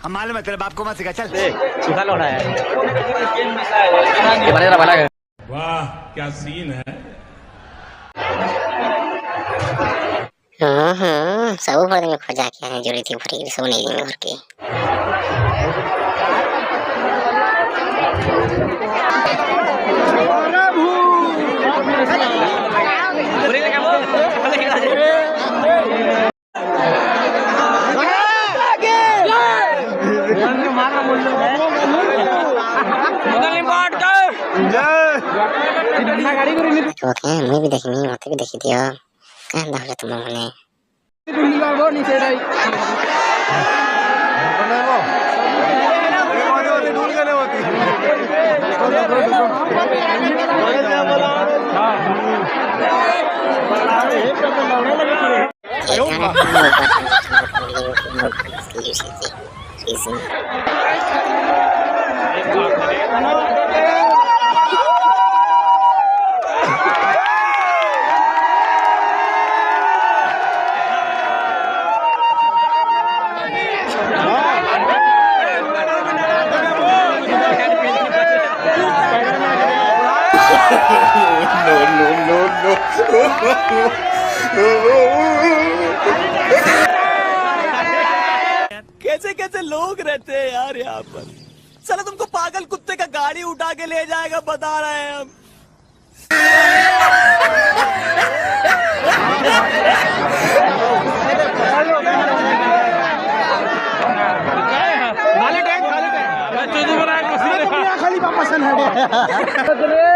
हम मालूम है तेरे बाप को मत सिखा चल सुखा लौड़ा है वाह क्या सीन है। सब भर में खोजा के आने जोड़ी थी भरी सब नहीं दिन भर के मैं भी देखनी मत भी देखी दिया कहाँ दाखले तुम मने कैसे कैसे लोग रहते हैं यार यहाँ पर। चलो तुमको पागल कुत्ते का गाड़ी उठा के ले जाएगा बता रहे हैं हम। खाली पसंद है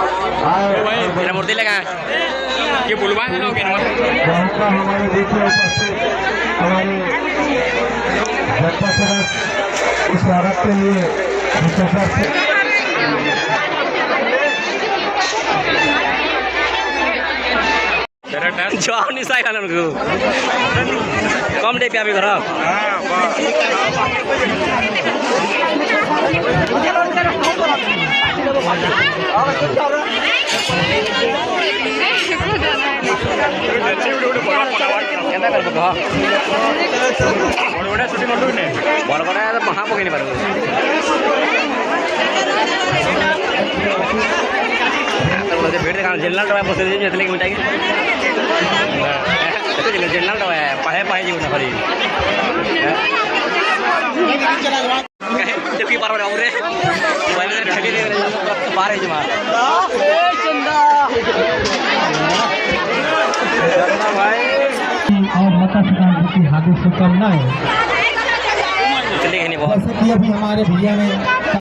मेरा मूर्ति लगा ये बुलवा है लोग हमारे बीच में उपस्थित हमारे जनता सदस्य इस भारत के लिए जवाब नहीं साइड कम डे पे अभी घर हाँ केंदा कर बघा बडबडा सुटी नटू ने बडबडा महा पगिनी पारू तर बोलते भेट का जेलना टवा बसले जेतले की मिठाई तो जेलना टवा पाहे पाहे जीवन खरी जबकि पार औरे पहले ठगी दे पार है जमा ए चंदा भाई और मकर संक्रांति की हार्दिक शुभकामनाएं। चलिए नहीं बहुत जैसे कि अभी हमारे भैया ने